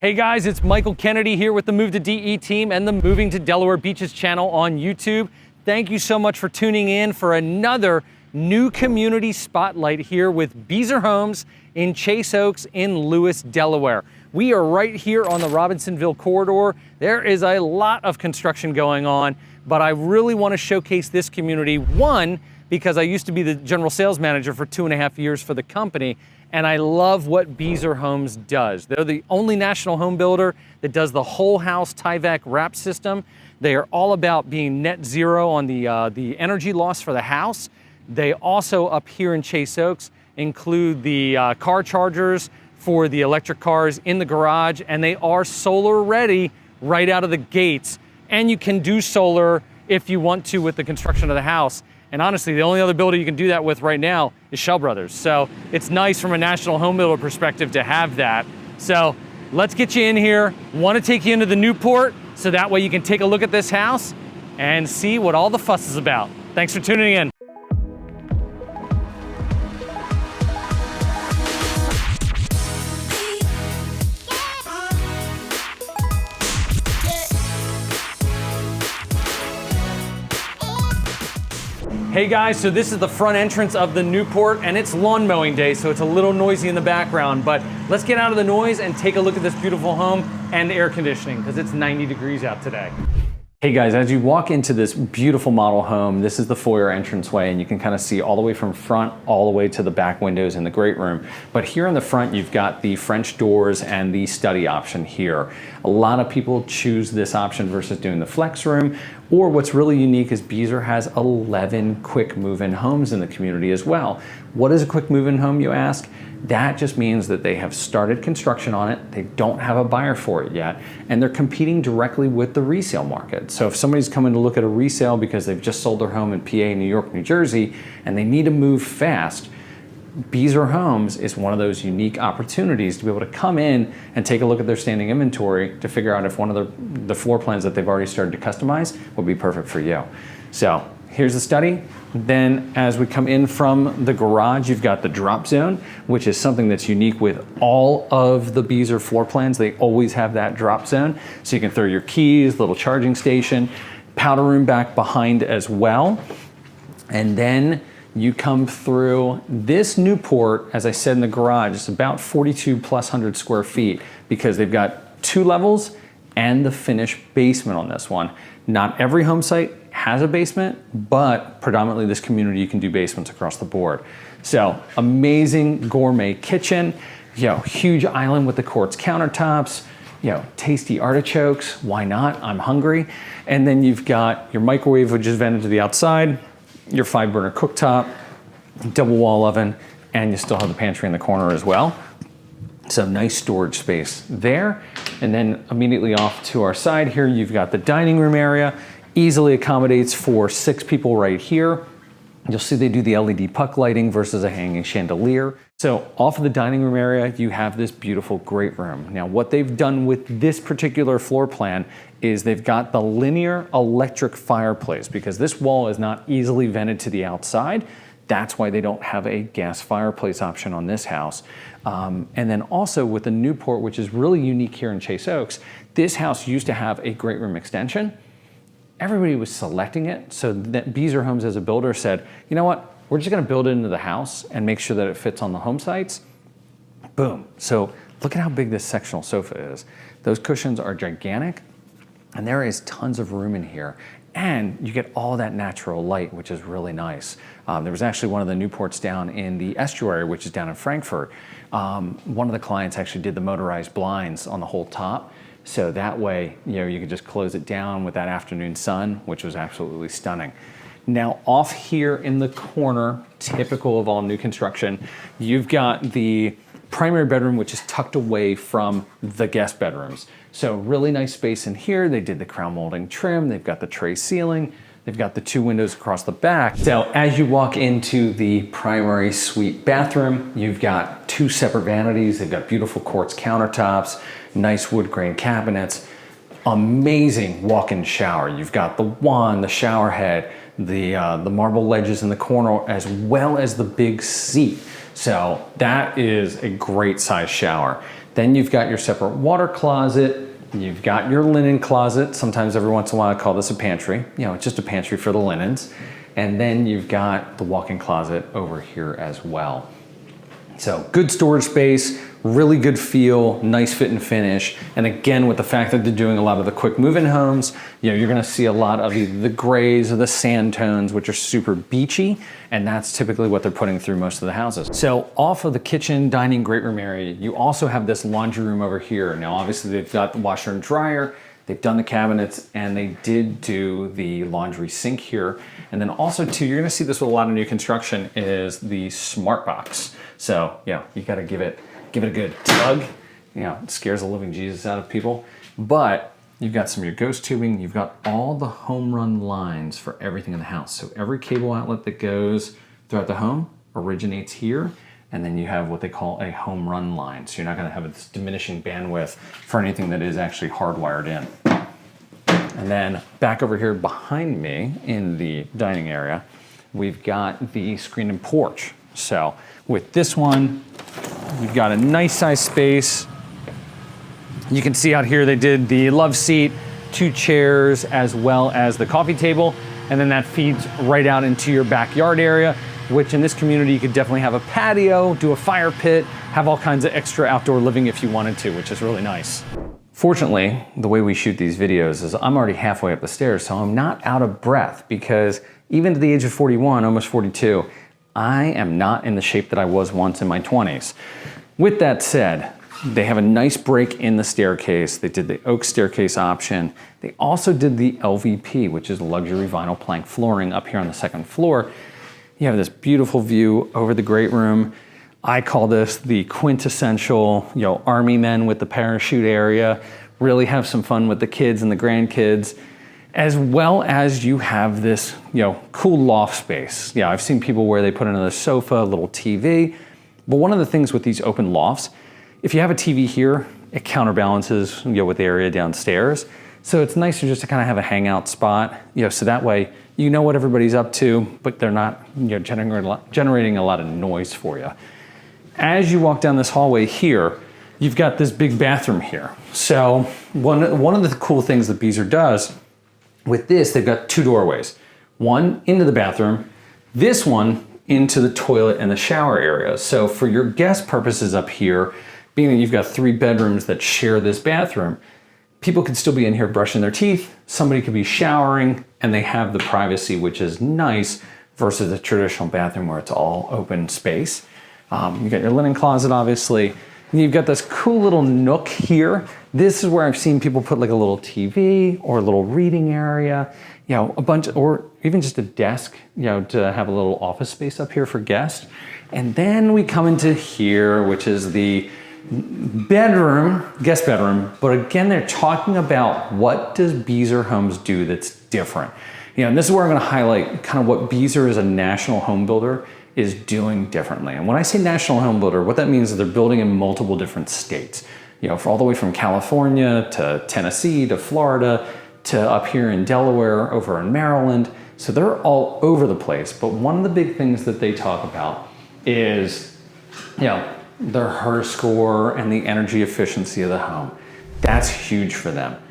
Hey guys, it's Michael Kennedy here with the Move to DE team and the Moving to Delaware Beaches channel on YouTube. Thank you so much for tuning in for another new community spotlight here with Beazer Homes in Chase Oaks in Lewes, Delaware. We are right here on the Robinsonville corridor. There is a lot of construction going on, but I really want to showcase this community. One, because I used to be the general sales manager for 2.5 years for the company, and I love what Beazer Homes does. They're the only national home builder that does the whole house Tyvek wrap system. They are all about being net zero on the energy loss for the house. They also, up here in Chase Oaks, include the car chargers for the electric cars in the garage, and they are solar ready right out of the gates. And you can do solar if you want to with the construction of the house. And honestly, the only other builder you can do that with right now is Shell Brothers. So it's nice from a national home builder perspective to have that. So let's get you in here. Want to take you into the Newport so that way you can take a look at this house and see what all the fuss is about. Thanks for tuning in. Hey guys, so this is the front entrance of the Newport, and it's lawn mowing day, so it's a little noisy in the background, but let's get out of the noise and take a look at this beautiful home and air conditioning, because it's 90 degrees out today. Hey guys, as you walk into this beautiful model home, this is the foyer entranceway, and you can kind of see all the way from front all the way to the back windows in the great room. But here in the front, you've got the French doors and the study option here. A lot of people choose this option versus doing the flex room, or what's really unique is Beazer has 11 quick move-in homes in the community as well. What is a quick move-in home, you ask? That just means that they have started construction on it, they don't have a buyer for it yet, and they're competing directly with the resale market. So if somebody's coming to look at a resale because they've just sold their home in PA, New York, New Jersey, and they need to move fast, Beazer Homes is one of those unique opportunities to be able to come in and take a look at their standing inventory to figure out if one of the floor plans that they've already started to customize would be perfect for you. So here's the study. Then as we come in from the garage, you've got the drop zone, which is something that's unique with all of the Beazer floor plans. They always have that drop zone. So you can throw your keys, little charging station, powder room back behind as well. And then you come through this Newport, as I said in the garage, it's about 4,200+ square feet because they've got 2 levels and the finished basement on this one. Not every home site has a basement, but predominantly this community, you can do basements across the board. So amazing gourmet kitchen, huge island with the quartz countertops, tasty artichokes, why not? I'm hungry. And then you've got your microwave, which is vented to the outside, your 5-burner cooktop, double wall oven, and you still have the pantry in the corner as well. So nice storage space there. And then immediately off to our side here, you've got the dining room area. Easily accommodates for 6 people right here. You'll see they do the LED puck lighting versus a hanging chandelier. So off of the dining room area, you have this beautiful great room. Now what they've done with this particular floor plan is they've got the linear electric fireplace because this wall is not easily vented to the outside. That's why they don't have a gas fireplace option on this house. And then also with the Newport, which is really unique here in Chase Oaks, this house used to have a great room extension. Everybody was selecting it, so that Beazer Homes as a builder said, you know what, we're just gonna build it into the house and make sure that it fits on the home sites. Boom. So look at how big this sectional sofa is. Those cushions are gigantic, and there is tons of room in here. And you get all that natural light, which is really nice. There was actually one of the Newports down in the estuary, which is down in Frankfurt. One of the clients actually did the motorized blinds on the whole top. So that way, you could just close it down with that afternoon sun, which was absolutely stunning. Now off here in the corner, typical of all new construction, you've got the primary bedroom, which is tucked away from the guest bedrooms. So really nice space in here. They did the crown molding trim. They've got the tray ceiling. They've got the 2 windows across the back. So as you walk into the primary suite bathroom, you've got 2 separate vanities. They've got beautiful quartz countertops, nice wood grain cabinets, amazing walk-in shower. You've got the wand, the shower head, the marble ledges in the corner, as well as the big seat. So that is a great size shower. Then you've got your separate water closet. You've got your linen closet. Sometimes every once in a while I call this a pantry. You know, it's just a pantry for the linens. And then you've got the walk-in closet over here as well. So good storage space, really good feel, nice fit and finish. And again, with the fact that they're doing a lot of the quick move-in homes, you know, you're gonna see a lot of either the grays or the sand tones, which are super beachy. And that's typically what they're putting through most of the houses. So off of the kitchen, dining, great room area, you also have this laundry room over here. Now, obviously they've got the washer and dryer, they've done the cabinets, and they did do the laundry sink here. And then also too, you're gonna see this with a lot of new construction, is the smart box. So yeah, you gotta give it a good tug. You know, it scares the living Jesus out of people. But you've got some of your ghost tubing, you've got all the home run lines for everything in the house. So every cable outlet that goes throughout the home originates here. And then you have what they call a home run line. So you're not gonna have this diminishing bandwidth for anything that is actually hardwired in. And then back over here behind me in the dining area, we've got the screen and porch. So with this one, we've got a nice size space. You can see out here they did the love seat, 2 chairs, as well as the coffee table. And then that feeds right out into your backyard area, which in this community you could definitely have a patio, do a fire pit, have all kinds of extra outdoor living if you wanted to, which is really nice. Fortunately, the way we shoot these videos is I'm already halfway up the stairs, so I'm not out of breath, because even to the age of 41, almost 42, I am not in the shape that I was once in my 20s. With that said, they have a nice break in the staircase. They did the oak staircase option. They also did the LVP, which is luxury vinyl plank flooring up here on the second floor. You have this beautiful view over the great room. I call this the quintessential, you know, army men with the parachute area. Really have some fun with the kids and the grandkids, as well as you have this, you know, cool loft space. Yeah, I've seen people where they put another sofa, a little TV. But one of the things with these open lofts, if you have a TV here, it counterbalances, you know, with the area downstairs. So it's nicer just to kind of have a hangout spot, you know, so that way you know what everybody's up to, but they're not, you know, generating a lot of noise for you. As you walk down this hallway here, you've got this big bathroom here. So one of the cool things that Beazer does with this, they've got 2 doorways. One into the bathroom, this one into the toilet and the shower area. So for your guest purposes up here, being that you've got 3 bedrooms that share this bathroom, people could still be in here brushing their teeth, somebody could be showering, and they have the privacy, which is nice, versus a traditional bathroom where it's all open space. You got your linen closet, obviously. And you've got this cool little nook here. This is where I've seen people put like a little TV or a little reading area, you know, a bunch, or even just a desk, you know, to have a little office space up here for guests. And then we come into here, which is the bedroom, guest bedroom. But again, they're talking about what does Beazer Homes do that's different. You know, and this is where I'm going to highlight kind of what Beazer as a national home builder is doing differently. And when I say national home builder, what that means is they're building in multiple different states. You know, all the way from California to Tennessee to Florida to up here in Delaware, over in Maryland. So they're all over the place. But one of the big things that they talk about is, you know, their HER score and the energy efficiency of the home. That's huge for them.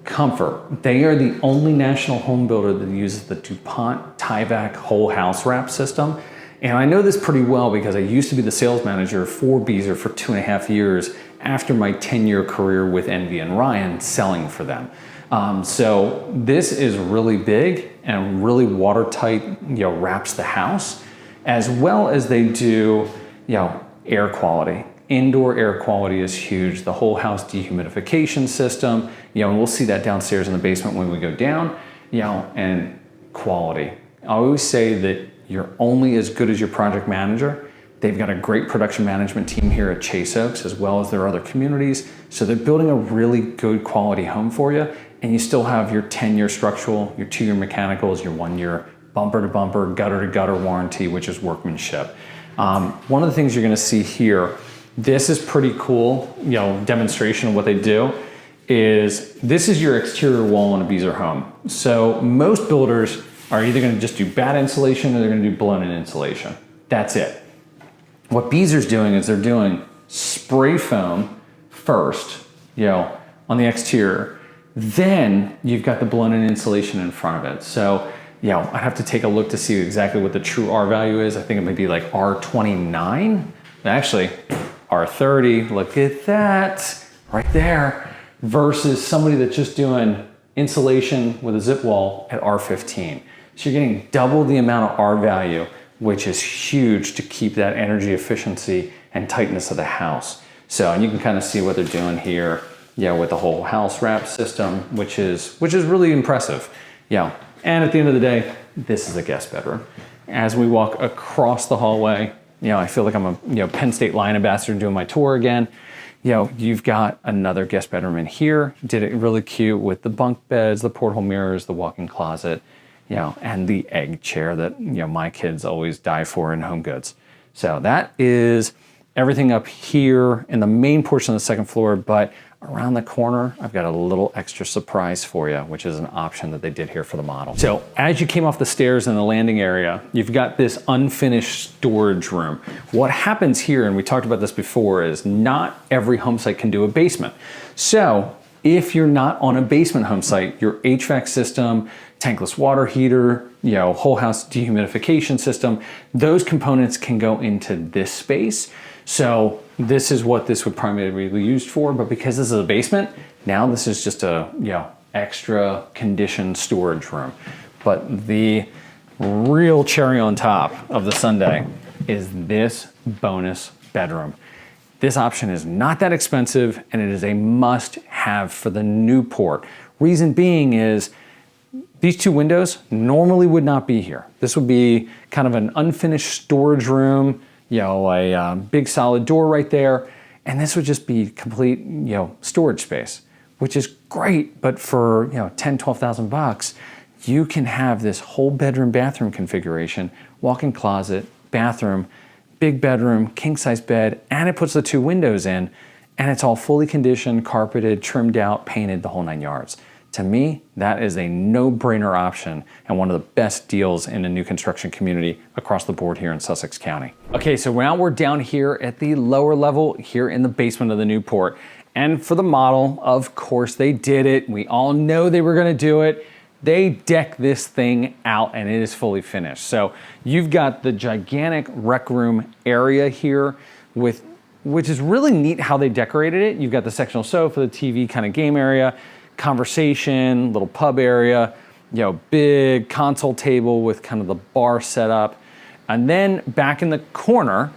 Comfort. They are the only national home builder that uses the DuPont Tyvek whole house wrap system. And I know this pretty well because I used to be the sales manager for Beazer for 2.5 years after my 10-year career with Envy and Ryan selling for them. So this is really big and really watertight, you know, wraps the house, as well as they do, you know, air quality. Indoor air quality is huge. The whole house dehumidification system, you know, and we'll see that downstairs in the basement when we go down, you know, and quality. I always say that you're only as good as your project manager. They've got a great production management team here at Chase Oaks, as well as their other communities. So they're building a really good quality home for you. And you still have your 10-year structural, your 2-year mechanicals, your 1-year bumper to bumper, gutter to gutter warranty, which is workmanship. One of the things you're gonna see here, this is pretty cool, you know, demonstration of what they do, is this is your exterior wall in a Beazer home. So most builders are either gonna just do bad insulation or they're gonna do blown-in insulation. That's it. What Beazer's doing is they're doing spray foam first, on the exterior. Then you've got the blown-in insulation in front of it. So, I'd have to take a look to see exactly what the true R value is. I think it might be like R29. Actually, R30, look at that, right there, versus somebody that's just doing insulation with a zip wall at R15. So you're getting double the amount of R value, which is huge to keep that energy efficiency and tightness of the house. So, and you can kind of see what they're doing here, with the whole house wrap system, which is really impressive. And at the end of the day, this is a guest bedroom. As we walk across the hallway, I feel like I'm a Penn State Lion ambassador doing my tour again. You've got another guest bedroom in here. Did it really cute with the bunk beds, the porthole mirrors, the walk-in closet, and the egg chair that, my kids always die for in Home Goods. So that is everything up here in the main portion of the second floor, but around the corner, I've got a little extra surprise for you, which is an option that they did here for the model. So as you came off the stairs in the landing area, you've got this unfinished storage room. What happens here, and we talked about this before, is not every home site can do a basement. So if you're not on a basement home site, your HVAC system, tankless water heater, whole house dehumidification system, those components can go into this space. So this is what this would primarily be used for, but because this is a basement, now this is just a extra conditioned storage room. But the real cherry on top of the sundae is this bonus bedroom. This option is not that expensive, and it is a must-have for the Newport. Reason being is these two windows normally would not be here. This would be kind of an unfinished storage room, a big solid door right there, and this would just be complete, storage space, which is great. But for $10,000-12,000, you can have this whole bedroom bathroom configuration, walk-in closet, bathroom, big bedroom, king-size bed, and it puts the two windows in, and it's all fully conditioned, carpeted, trimmed out, painted, the whole 9 yards. To me, that is a no-brainer option and one of the best deals in the new construction community across the board here in Sussex County. Okay, so now we're down here at the lower level here in the basement of the Newport. And for the model, of course they did it. We all know they were gonna do it. They decked this thing out and it is fully finished. So you've got the gigantic rec room area here which is really neat how they decorated it. You've got the sectional sofa, the TV kind of game area, conversation, little pub area, big console table with kind of the bar set up. And then back in the corner,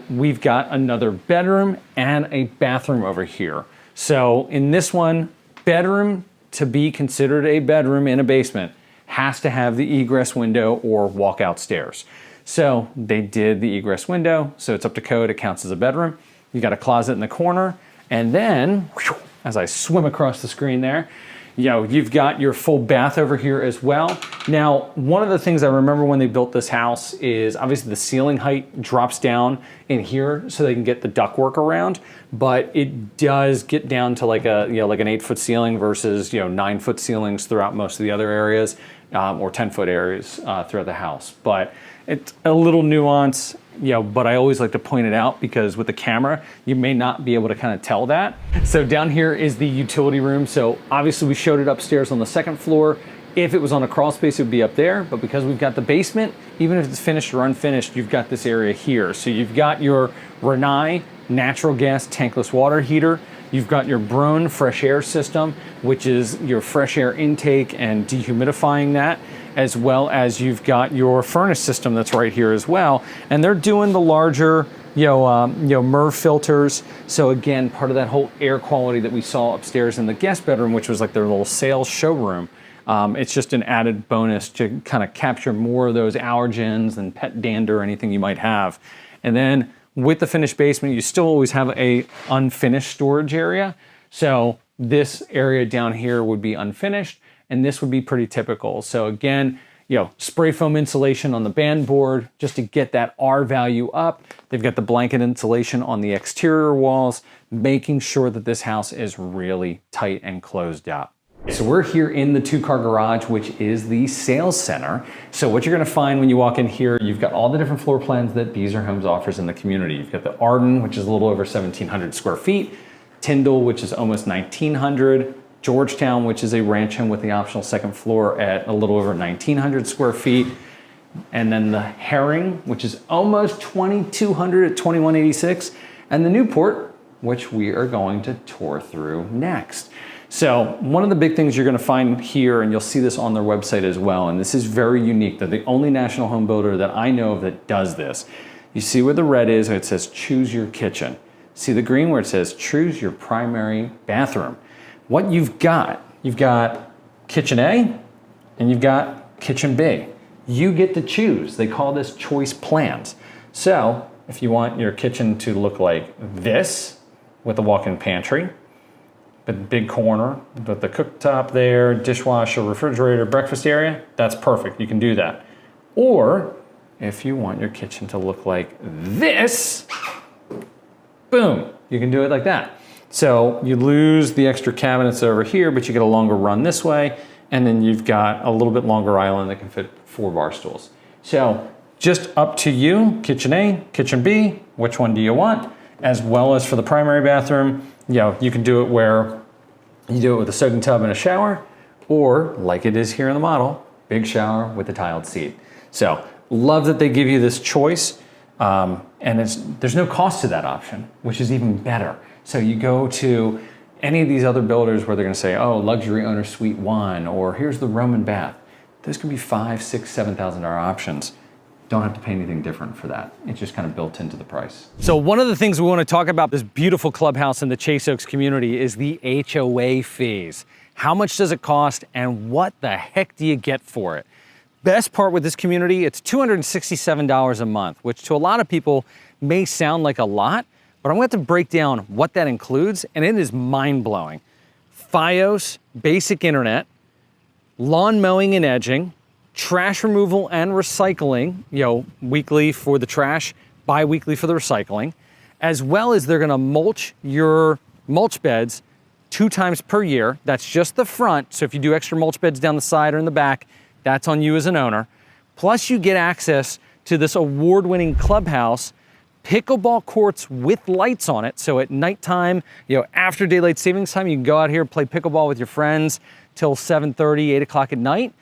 we've got another bedroom and a bathroom over here. So in this one, bedroom to be considered a bedroom in a basement has to have the egress window or walkout stairs. So they did the egress window, so it's up to code, it counts as a bedroom. You got a closet in the corner, and then, as I swim across the screen there, you've got your full bath over here as well. Now, one of the things I remember when they built this house is obviously the ceiling height drops down in here so they can get the ductwork around, but it does get down to like an 8-foot ceiling versus 9-foot ceilings throughout most of the other areas, or 10-foot areas throughout the house. But it's a little nuance. But I always like to point it out because with the camera, you may not be able to kind of tell that. So down here is the utility room. So obviously we showed it upstairs on the second floor. If it was on a crawl space, it would be up there. But because we've got the basement, even if it's finished or unfinished, you've got this area here. So you've got your Rinnai natural gas tankless water heater. You've got your Broan fresh air system, which is your fresh air intake and dehumidifying that, as well as you've got your furnace system that's right here as well. And they're doing the larger, MERV filters. So again, part of that whole air quality that we saw upstairs in the guest bedroom, which was like their little sales showroom. It's just an added bonus to kind of capture more of those allergens and pet dander, anything you might have. And then with the finished basement, you still always have a unfinished storage area. So this area down here would be unfinished, and this would be pretty typical. So again, spray foam insulation on the band board just to get that R value up. They've got the blanket insulation on the exterior walls, making sure that this house is really tight and closed up. So we're here in the 2-car garage, which is the sales center. So what you're gonna find when you walk in here, you've got all the different floor plans that Beazer Homes offers in the community. You've got the Arden, which is a little over 1,700 square feet. Tyndall, which is almost 1,900, Georgetown, which is a ranch home with the optional second floor at a little over 1,900 square feet. And then the Herring, which is almost 2,200 at 2,186. And the Newport, which we are going to tour through next. So one of the big things you're gonna find here, and you'll see this on their website as well, and this is very unique. They're the only national home builder that I know of that does this. You see where the red is, where it says choose your kitchen. See the green where it says choose your primary bathroom. What you've got kitchen A and you've got kitchen B. You get to choose. They call this choice plans. So if you want your kitchen to look like this with a walk-in pantry, but big corner, with the cooktop there, dishwasher, refrigerator, breakfast area, that's perfect. You can do that. Or if you want your kitchen to look like this, boom, you can do it like that. So you lose the extra cabinets over here, but you get a longer run this way, and then you've got a little bit longer island that can fit 4 bar stools. So just up to you, kitchen A, kitchen B, which one do you want? As well as for the primary bathroom, you can do it where you do it with a soaking tub and a shower, or like it is here in the model, big shower with a tiled seat. So love that they give you this choice, and there's no cost to that option, which is even better. So you go to any of these other builders where they're gonna say, oh, luxury owner suite 1, or here's the Roman bath. Those can be $5,000, $6,000, $7,000 options. Don't have to pay anything different for that. It's just kind of built into the price. So one of the things we want to talk about this beautiful clubhouse in the Chase Oaks community is the HOA fees. How much does it cost and what the heck do you get for it? Best part with this community, it's $267 a month, which to a lot of people may sound like a lot, but I'm going to have to break down what that includes, and it is mind-blowing. FiOS, basic internet, lawn mowing and edging, trash removal and recycling, weekly for the trash, bi-weekly for the recycling, as well as they're gonna mulch your mulch beds 2 times per year. That's just the front, so if you do extra mulch beds down the side or in the back, that's on you as an owner. Plus you get access to this award-winning clubhouse, pickleball courts with lights on it, so at nighttime, after daylight savings time, you can go out here and play pickleball with your friends till 7:30, 8 o'clock at night.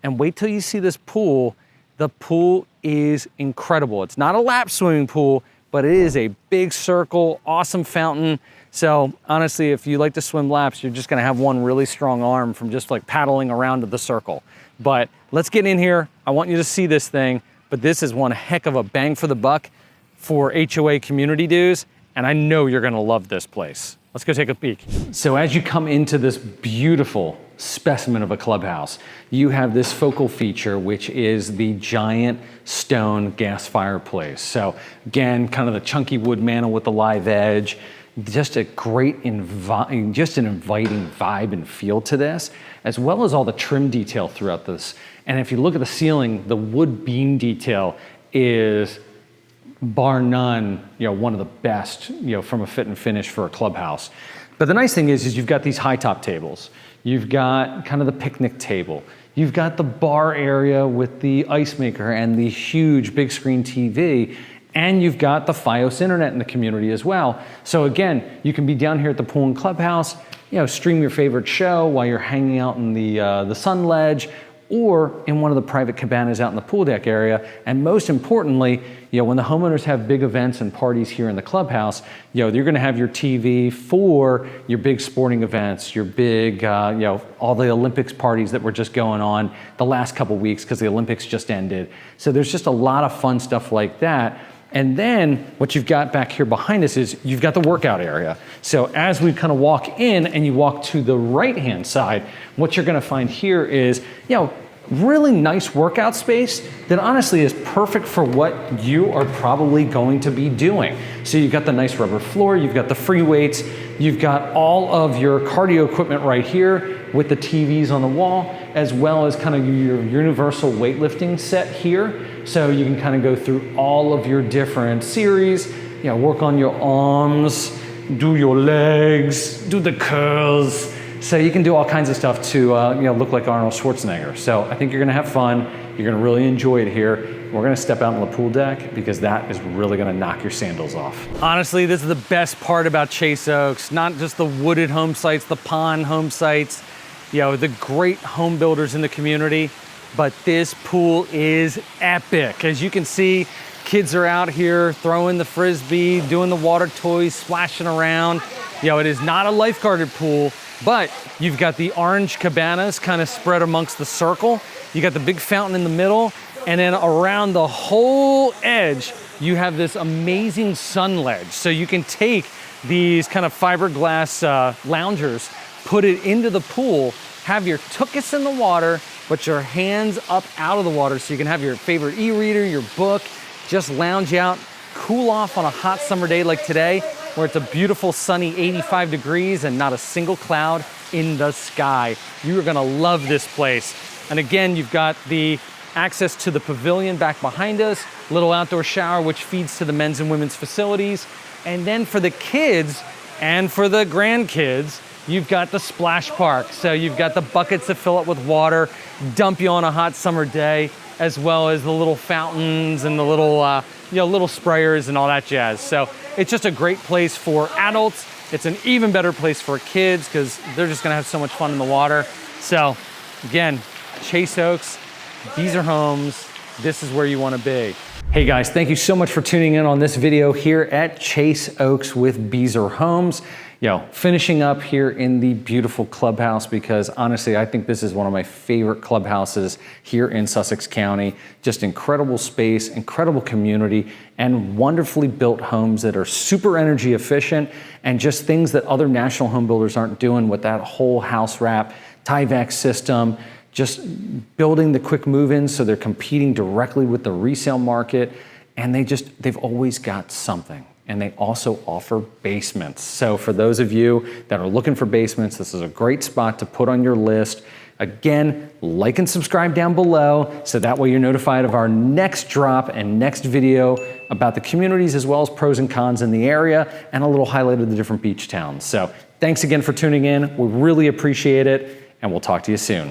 And wait till you see this pool. The pool is incredible. It's not a lap swimming pool, but it is a big circle, awesome fountain. So honestly, if you like to swim laps, you're just gonna have one really strong arm from just like paddling around the circle. But let's get in here. I want you to see this thing, but this is one heck of a bang for the buck for HOA community dues, and I know you're gonna love this place. Let's go take a peek. So as you come into this beautiful specimen of a clubhouse, you have this focal feature, which is the giant stone gas fireplace. So again, kind of the chunky wood mantel with the live edge, just a great, just an inviting vibe and feel to this, as well as all the trim detail throughout this. And if you look at the ceiling, the wood beam detail is bar none, one of the best, from a fit and finish for a clubhouse. But the nice thing is you've got these high top tables. You've got kind of the picnic table. You've got the bar area with the ice maker and the huge big screen TV. And you've got the FiOS internet in the community as well. So again, you can be down here at the pool and clubhouse, stream your favorite show while you're hanging out in the sun ledge, or in one of the private cabanas out in the pool deck area. And most importantly, when the homeowners have big events and parties here in the clubhouse, you're gonna have your TV for your big sporting events, your big, all the Olympics parties that were just going on the last couple weeks because the Olympics just ended. So there's just a lot of fun stuff like that. And then what you've got back here behind us is you've got the workout area. So as we kind of walk in and you walk to the right-hand side, what you're gonna find here is, really nice workout space that honestly is perfect for what you are probably going to be doing. So you've got the nice rubber floor, you've got the free weights, you've got all of your cardio equipment right here with the TVs on the wall, as well as kind of your universal weightlifting set here. So you can kind of go through all of your different series, work on your arms, do your legs, do the curls, So you can do all kinds of stuff to look like Arnold Schwarzenegger. So I think you're gonna have fun. You're gonna really enjoy it here. We're gonna step out on the pool deck because that is really gonna knock your sandals off. Honestly, this is the best part about Chase Oaks. Not just the wooded home sites, the pond home sites, the great home builders in the community, but this pool is epic. As you can see, kids are out here throwing the Frisbee, doing the water toys, splashing around. It is not a lifeguarded pool, but you've got the orange cabanas kind of spread amongst the circle. You got the big fountain in the middle, and then around the whole edge, you have this amazing sun ledge. So you can take these kind of fiberglass loungers, put it into the pool, have your tuchus in the water, but your hands up out of the water so you can have your favorite e-reader, your book, just lounge out, cool off on a hot summer day like today, where it's a beautiful sunny 85 degrees and not a single cloud in the sky. You are gonna love this place. And again, you've got the access to the pavilion back behind us, little outdoor shower which feeds to the men's and women's facilities. And then for the kids and for the grandkids, you've got the splash park. So you've got the buckets to fill up with water, dump you on a hot summer day, as well as the little fountains and the little, little sprayers and all that jazz. So it's just a great place for adults. It's an even better place for kids because they're just gonna have so much fun in the water. So again, Chase Oaks, Beazer Homes, this is where you wanna be. Hey guys, thank you so much for tuning in on this video here at Chase Oaks with Beazer Homes. Finishing up here in the beautiful clubhouse because honestly, I think this is one of my favorite clubhouses here in Sussex County. Just incredible space, incredible community, and wonderfully built homes that are super energy efficient and just things that other national home builders aren't doing with that whole house wrap Tyvek system. Just building the quick move-ins so they're competing directly with the resale market, and they've always got something. And they also offer basements. So for those of you that are looking for basements, this is a great spot to put on your list. Again, like and subscribe down below so that way you're notified of our next drop and next video about the communities as well as pros and cons in the area and a little highlight of the different beach towns. So thanks again for tuning in. We really appreciate it, and we'll talk to you soon.